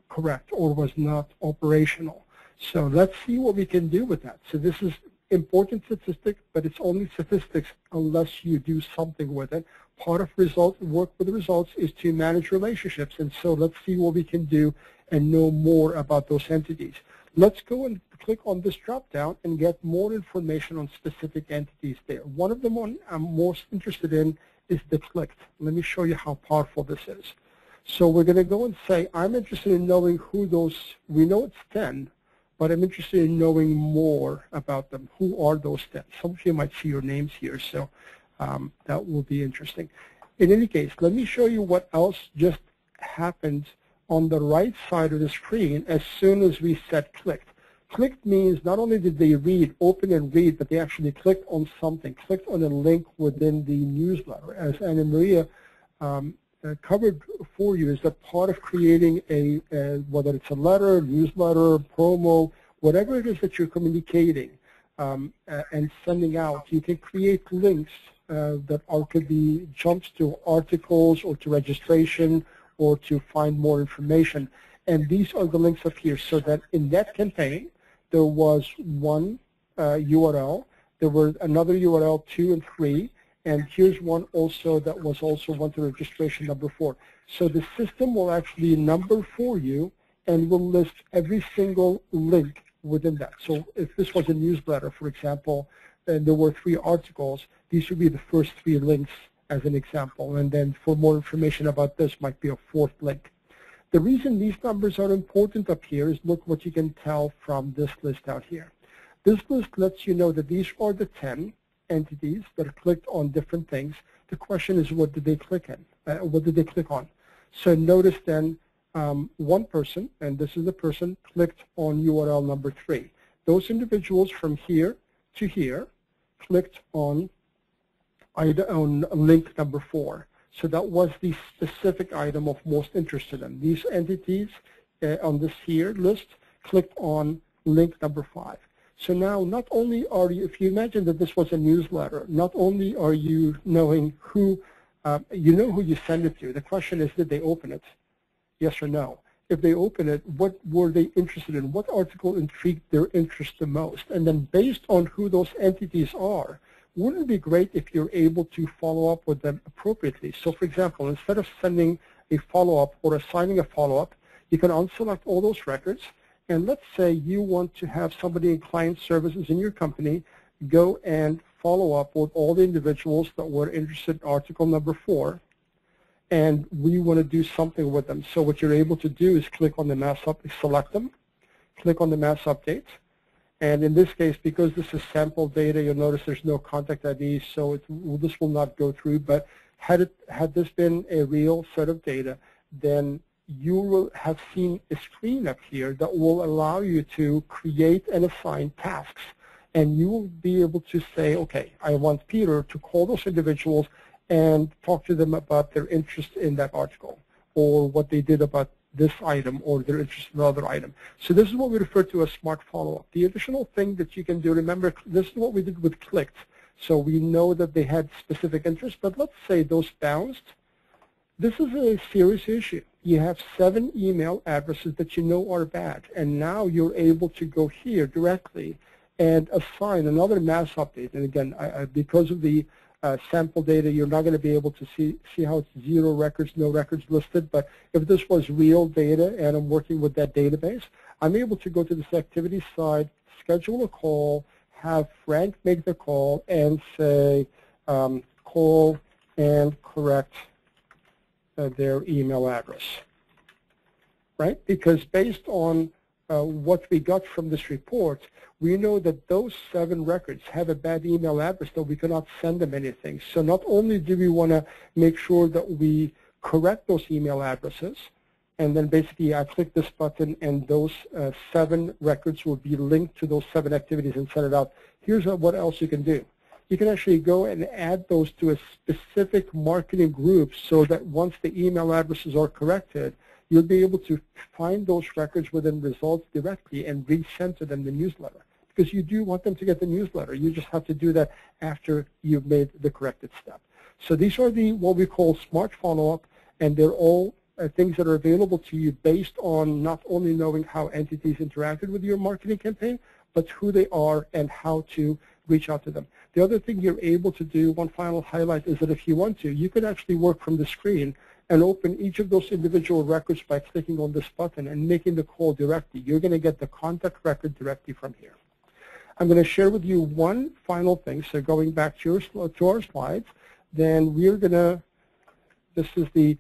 correct or was not operational. So let's see what we can do with that. So this is important statistic, but it's only statistics unless you do something with it. Part of work with the results is to manage relationships, and so let's see what we can do and know more about those entities. Let's go and click on this drop-down and get more information on specific entities there. One of them I'm most interested in is the clicked. Let me show you how powerful this is. So we're going to go and say, I'm interested in knowing who those, we know it's 10, but I'm interested in knowing more about them. Who are those 10? Some of you might see your names here, so that will be interesting. In any case, let me show you what else just happened on the right side of the screen as soon as we said clicked. Clicked means not only did they read, open and read, but they actually clicked on something, clicked on a link within the newsletter. As Anna Maria covered for you, is that part of creating a whether it's a letter, newsletter, promo, whatever it is that you're communicating and sending out, you can create links that could be jumps to articles or to registration or to find more information. And these are the links up here, so that in that campaign, there was one URL, there were another URL 2 and 3, and here's one also that was also one to registration number 4. So the system will actually number for you and will list every single link within that. So if this was a newsletter, for example, and there were 3 articles, these would be the first 3 links as an example. And then for more information about this might be a 4th link. The reason these numbers are important up here is look what you can tell from this list out here. This list lets you know that these are the 10 entities that clicked on different things. The question is, what did they click in? What did they click on? So notice then one person, and this is the person, clicked on URL number 3. Those individuals from here to here clicked on link number 4. So that was the specific item of most interest to them. These entities on this here list clicked on link number 5. So now not only are you, if you imagine that this was a newsletter, not only are you knowing who, you know who you send it to. The question is, did they open it? Yes or no? If they open it, what were they interested in? What article intrigued their interest the most? And then based on who those entities are, wouldn't it be great if you're able to follow up with them appropriately? So for example, instead of sending a follow-up or assigning a follow-up, you can unselect all those records. And let's say you want to have somebody in client services in your company go and follow up with all the individuals that were interested in article number 4, and we want to do something with them. So what you're able to do is click on the mass update, select them, click on the mass update. And in this case, because this is sample data, you'll notice there's no contact ID, so this will not go through. But had this been a real set of data, then you will have seen a screen up here that will allow you to create and assign tasks. And you will be able to say, okay, I want Peter to call those individuals and talk to them about their interest in that article, or what they did about this item, or their interest in another item. So this is what we refer to as smart follow-up. The additional thing that you can do, remember, this is what we did with clicked. So we know that they had specific interest, but let's say those bounced. This is a serious issue. You have 7 email addresses that you know are bad, and now you're able to go here directly and assign another mass update. And again, because of the sample data, you're not going to be able to see how it's 0 records, no records listed. But if this was real data and I'm working with that database, I'm able to go to this activity side, schedule a call, have Frank make the call, and say call and correct their email address, right? Because based on what we got from this report, we know that those 7 records have a bad email address, that we cannot send them anything. So not only do we want to make sure that we correct those email addresses, and then basically I click this button and those 7 records will be linked to those 7 activities and send it out. Here's what else you can do. You can actually go and add those to a specific marketing group, so that once the email addresses are corrected, you'll be able to find those records within results directly and resend to them the newsletter. Because you do want them to get the newsletter. You just have to do that after you've made the corrected step. So these are what we call smart follow-up, and they're all things that are available to you based on not only knowing how entities interacted with your marketing campaign, but who they are and how to reach out to them. The other thing you're able to do, one final highlight, is that if you want to, you can actually work from the screen and open each of those individual records by clicking on this button and making the call directly. You're going to get the contact record directly from here. I'm going to share with you one final thing. So going back to our slides, then we're going to, this is the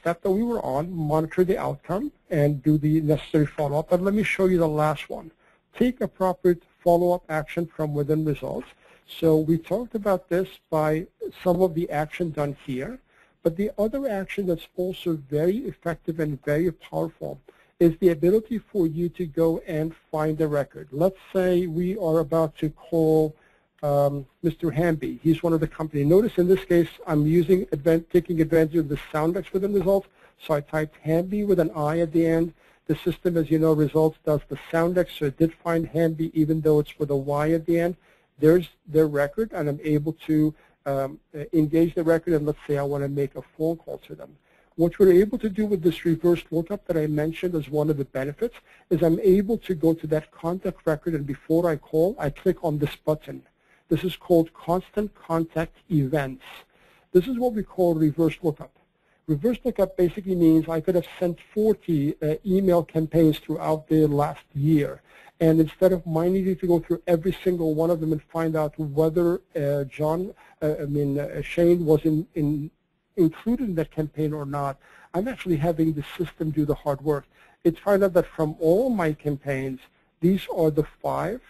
step that we were on, monitor the outcome and do the necessary follow-up. But let me show you the last one. Take appropriate follow-up action from within results. So we talked about this by some of the action done here. But the other action that's also very effective and very powerful is the ability for you to go and find a record. Let's say we are about to call Mr. Hamby. He's one of the company. Notice in this case, I'm taking advantage of the soundex within results. So I typed Hamby with an I at the end. The system, as you know, results does the soundex, so it did find Hamby even though it's with a Y at the end. There's their record, and I'm able to engage the record, and let's say I want to make a phone call to them. What we're able to do with this reverse lookup that I mentioned as one of the benefits is I'm able to go to that contact record, and before I call, I click on this button. This is called Constant Contact Events. This is what we call reverse lookup. Reverse lookup basically means I could have sent 40 email campaigns throughout the last year. And instead of my needing to go through every single one of them and find out whether Shane was included in that campaign or not, I'm actually having the system do the hard work. It found out that from all my campaigns, these are the 5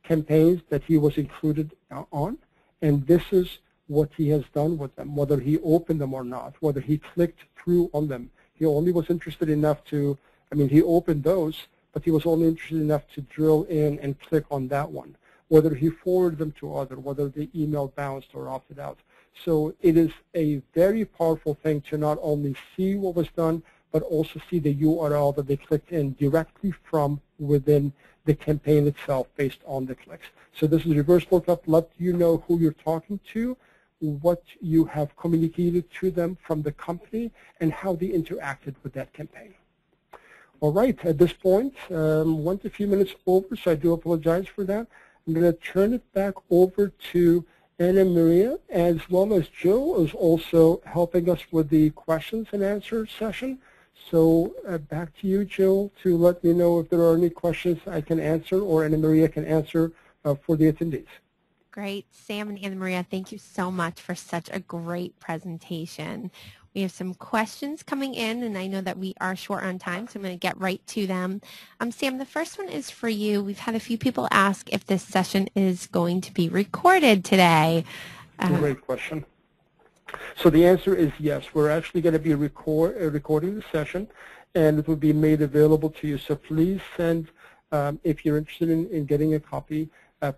campaigns that he was included on, and this is what he has done with them, whether he opened them or not, whether he clicked through on them. He only was interested enough to, he opened those, but he was only interested enough to drill in and click on that one, whether he forwarded them to other, whether the email bounced or opted out. So it is a very powerful thing to not only see what was done, but also see the URL that they clicked in directly from within the campaign itself based on the clicks. So this is reverse lookup, let you know who you're talking to, what you have communicated to them from the company, and how they interacted with that campaign. All right, at this point, went a few minutes over, so I do apologize for that. I'm going to turn it back over to Anna Maria, as well as Jill is also helping us with the questions and answers session. So back to you, Jill, to let me know if there are any questions I can answer or Anna Maria can answer for the attendees. Great. Sam and Anna Maria, thank you so much for such a great presentation. We have some questions coming in, and I know that we are short on time, so I'm going to get right to them. Sam, the first one is for you. We've had a few people ask if this session is going to be recorded today. Great question. So the answer is yes. We're actually going to be recording the session, and it will be made available to you. So please send, if you're interested in getting a copy,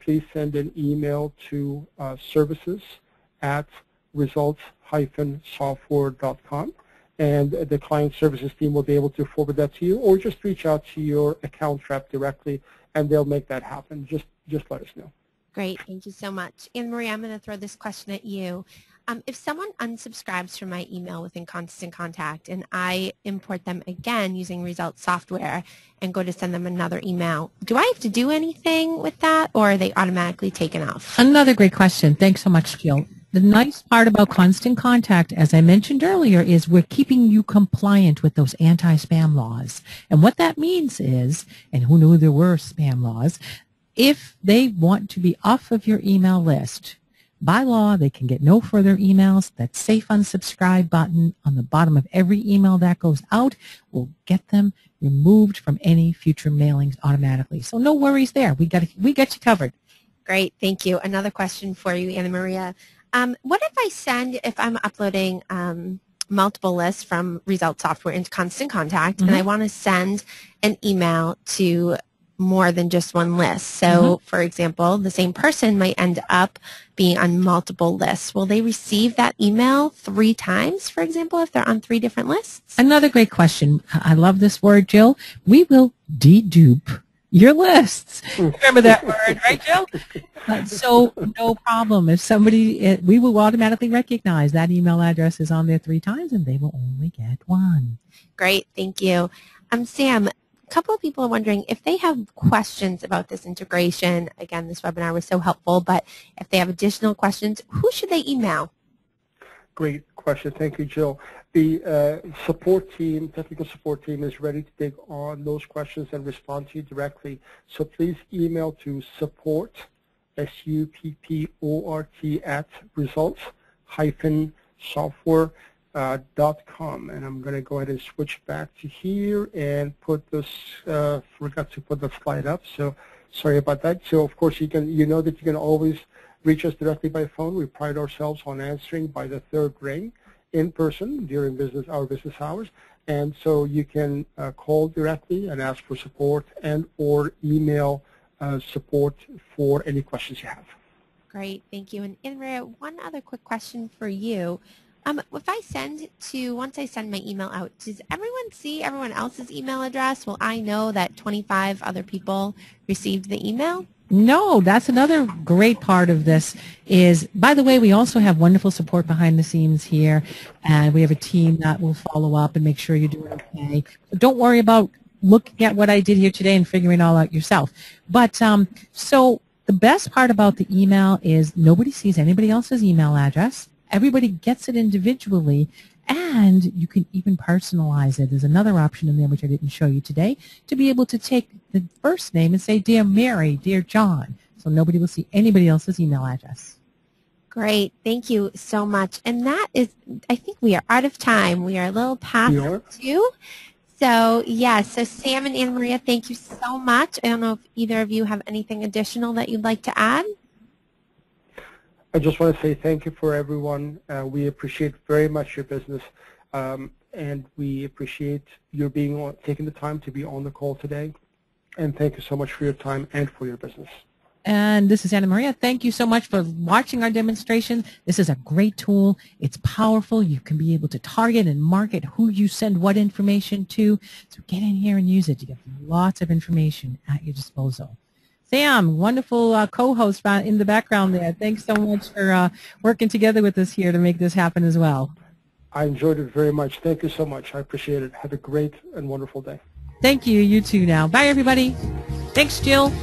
please send an email to services@results-software.com, and the client services team will be able to forward that to you, or just reach out to your account rep directly, and they'll make that happen. Just let us know. Great. Thank you so much. Anna Maria, I'm going to throw this question at you. If someone unsubscribes from my email within Constant Contact and I import them again using Results software and go to send them another email, do I have to do anything with that, or are they automatically taken off? Another great question. Thanks so much, Jill. The nice part about Constant Contact, as I mentioned earlier, is we're keeping you compliant with those anti-spam laws. And what that means is, and who knew there were spam laws, if they want to be off of your email list, by law, they can get no further emails. That safe unsubscribe button on the bottom of every email that goes out will get them removed from any future mailings automatically. So no worries there. We got you covered. Great. Thank you. Another question for you, Anna Maria. What if I'm uploading multiple lists from Results software into Constant Contact, and I want to send an email to more than just one list? So, for example, the same person might end up being on multiple lists. Will they receive that email 3 times, for example, if they're on 3 different lists? Another great question. I love this word, Jill. We will dedupe your lists. Remember that word, right, Jill? So no problem. If somebody, we will automatically recognize that email address is on there 3 times, and they will only get 1. Great. Thank you. Sam, a couple of people are wondering if they have questions about this integration. Again, this webinar was so helpful, but if they have additional questions, who should they email? Great question. Thank you, Jill. The technical support team is ready to take on those questions and respond to you directly. So please email to support, SUPPORT, @ results-software.com. And I'm going to go ahead and switch back to here and put this, forgot to put the slide up, so sorry about that. So of course you know that you can always reach us directly by phone. We pride ourselves on answering by the third ring in person during our business hours. And so you can call directly and ask for support and or email support for any questions you have. Great, thank you. And Anna Maria, one other quick question for you. If I once I send my email out, does everyone see everyone else's email address? Will I know that 25 other people received the email? No, that's another great part of this is, by the way, we also have wonderful support behind the scenes here, and we have a team that will follow up and make sure you're doing okay. So don't worry about looking at what I did here today and figuring it all out yourself. But so the best part about the email is nobody sees anybody else's email address. Everybody gets it individually, and you can even personalize it. There's another option in there which I didn't show you today, to be able to take the first name and say, Dear Mary, Dear John, so nobody will see anybody else's email address. Great. Thank you so much. And that is, I think we are out of time. We are a little past 2. So, yes. So, Sam and Anna Maria, thank you so much. I don't know if either of you have anything additional that you'd like to add. I just want to say thank you for everyone. We appreciate very much your business, and we appreciate your taking the time to be on the call today. And thank you so much for your time and for your business. And this is Anna Maria. Thank you so much for watching our demonstration. This is a great tool. It's powerful. You can be able to target and market who you send what information to. So get in here and use it. You get lots of information at your disposal. Sam, wonderful co-host in the background there. Thanks so much for working together with us here to make this happen as well. I enjoyed it very much. Thank you so much. I appreciate it. Have a great and wonderful day. Thank you. You too now. Bye, everybody. Thanks, Jill.